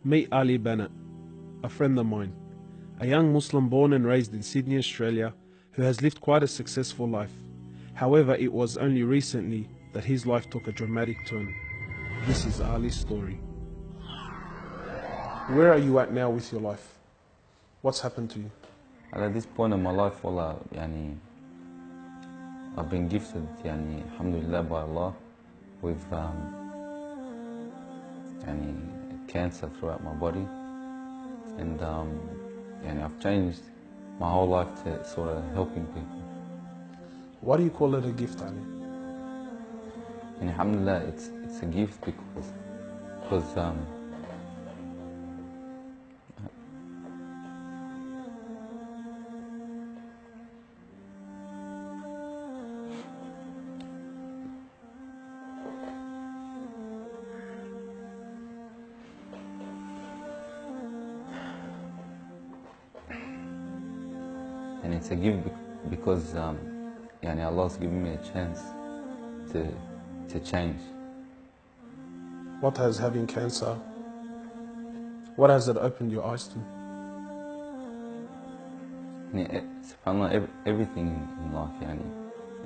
Meet Ali Banat, a friend of mine, a young Muslim born and raised in Sydney, Australia, who has lived quite a successful life. However, it was only recently that his life took a dramatic turn. This is Ali's story. Where are you at now with your life? What's happened to you? At this point in my life, والله I've been gifted alhamdulillah by Allah with cancer throughout my body, and I've changed my whole life to sort of helping people. Why do you call it a gift, Ali? And alhamdulillah, it's a gift because and it's a gift because Allah's given me a chance to change. What has having cancer, what has it opened your eyes to? SubhanAllah, everything in life,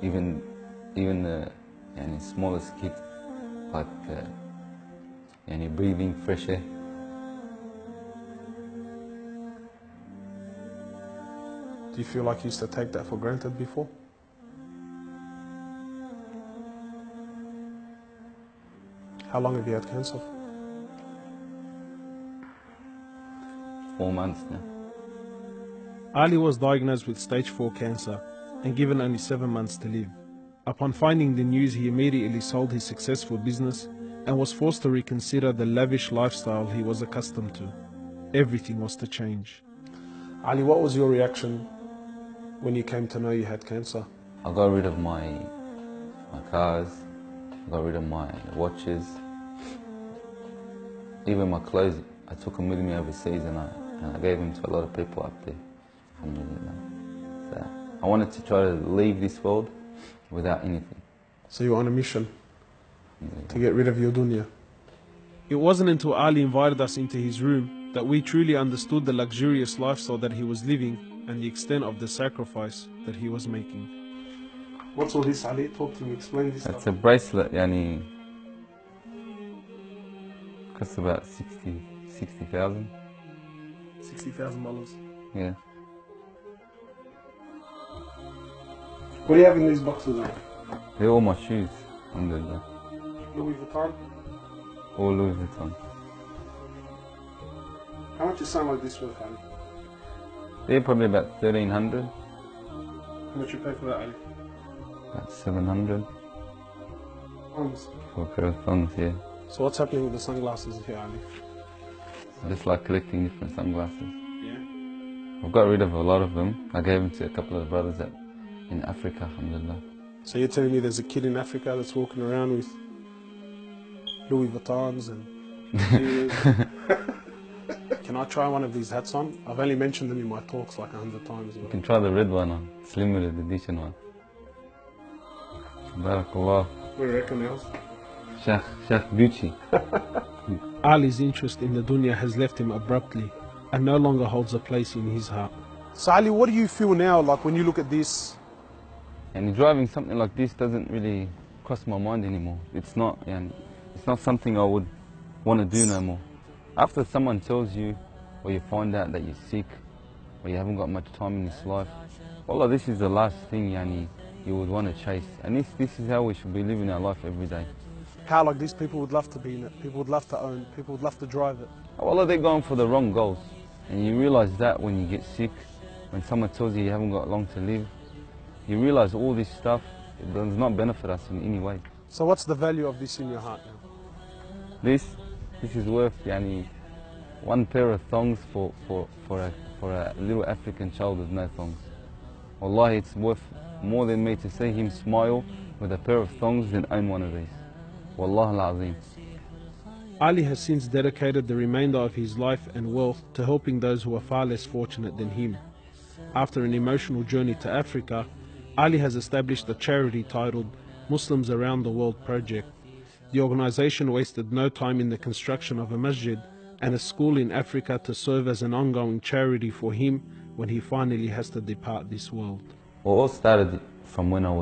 even the smallest kid, like breathing fresh air. Do you feel like you used to take that for granted before? How long have you had cancer? 4 months now. Ali was diagnosed with stage 4 cancer and given only 7 months to live. Upon finding the news, he immediately sold his successful business and was forced to reconsider the lavish lifestyle he was accustomed to. Everything was to change. Ali, what was your reaction when you came to know you had cancer? I got rid of my cars, I got rid of my watches, even my clothes. I took them with me overseas and I gave them to a lot of people up there. Alhamdulillah. So I wanted to try to leave this world without anything. So you were on a mission to get rid of your dunya. It wasn't until Ali invited us into his room that we truly understood the luxurious lifestyle that he was living and the extent of the sacrifice that he was making. What's all this, Ali? Talk to me, explain this. It's a bracelet, costs about 60,000. $60,000. Yeah. What do you have in these boxes now? They're all my shoes, alhamdulillah. Louis Vuitton? All Louis Vuitton. How much is something like this worth, Ali? They're probably about 1,300. How much you pay for that, Ali? About 700. Thongs. For a pair of thongs, yeah. So what's happening with the sunglasses here, Ali? I just like collecting different sunglasses. Yeah? I've got rid of a lot of them. I gave them to a couple of brothers in Africa, alhamdulillah. So you're telling me there's a kid in Africa that's walking around with Louis Vuittons and Can I try one of these hats on? I've only mentioned them in my talks like 100 times. You can try the red one on, it's limited edition one. Barakallah. What do you reckon else? Sheikh Gucci. Ali's interest in the dunya has left him abruptly and no longer holds a place in his heart. So Ali, what do you feel now, like when you look at this? And driving something like this doesn't really cross my mind anymore. It's not something I would want to do no more. After someone tells you, or you find out that you're sick, or you haven't got much time in this life, wallah, this is the last thing you would want to chase. And this is how we should be living our life every day. How, like, these people would love to be in it, people would love to own, people would love to drive it. Wallah, they're going for the wrong goals. And you realize that when you get sick, when someone tells you you haven't got long to live, you realize all this stuff, it does not benefit us in any way. So what's the value of this in your heart now? This is worth one pair of thongs for a little African child with no thongs. Wallahi, it's worth more than me to see him smile with a pair of thongs than own one of these. Wallah al-Azim. Ali has since dedicated the remainder of his life and wealth to helping those who are far less fortunate than him. After an emotional journey to Africa, Ali has established a charity titled Muslims Around the World Project. The organization wasted no time in the construction of a masjid and a school in Africa to serve as an ongoing charity for him when he finally has to depart this world. Well, it all started from when I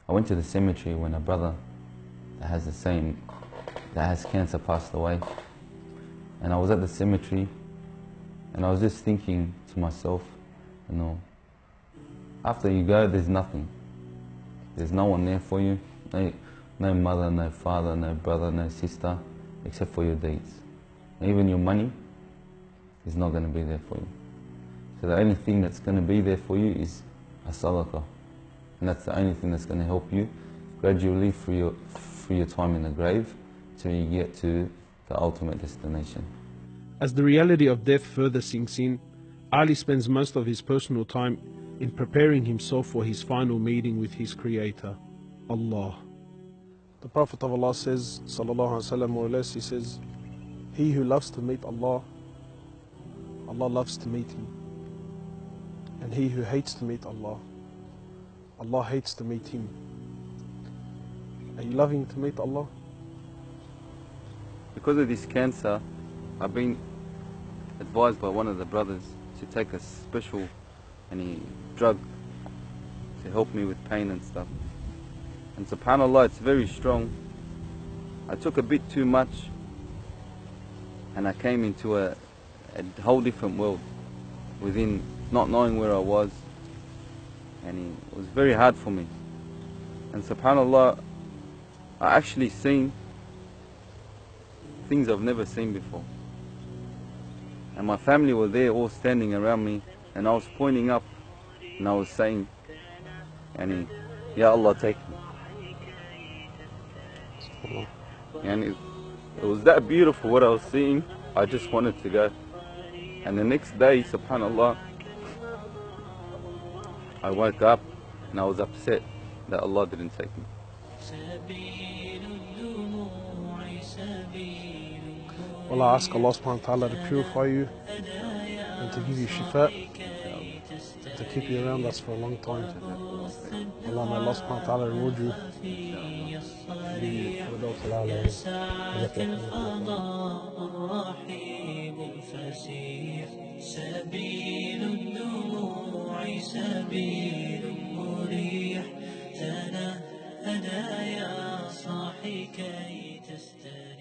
went to the cemetery when a brother that has cancer passed away. And I was at the cemetery and I was just thinking to myself, you know, after you go, there's nothing. There's no one there for you. No mother, no father, no brother, no sister, except for your deeds. And even your money is not going to be there for you. So the only thing that's going to be there for you is a sadaqah. And that's the only thing that's going to help you gradually through your time in the grave till you get to the ultimate destination. As the reality of death further sinks in, Ali spends most of his personal time in preparing himself for his final meeting with his Creator, Allah. The Prophet of Allah says, sallallahu alaihi wasallam, more or less, he says, he who loves to meet Allah, Allah loves to meet him. And he who hates to meet Allah, Allah hates to meet him. Are you loving to meet Allah? Because of this cancer, I've been advised by one of the brothers to take a special drug to help me with pain and stuff. And subhanAllah, it's very strong. I took a bit too much and I came into a whole different world within not knowing where I was, and it was very hard for me. And subhanAllah, I actually seen things I've never seen before. And my family were there all standing around me, and I was pointing up and I was saying, Ya Allah, take me. And it was that beautiful what I was seeing, I just wanted to go. And the next day, subhanAllah, I woke up and I was upset that Allah didn't take me. Well, I ask Allah subhanahu wa ta'ala to purify you and to give you shifa, to keep you around us for a long time. Allah, may Allah subhanahu wa ta'ala reward you. سبيل الدموع سبيل مريح تنهدى يا صاحي كي تستريح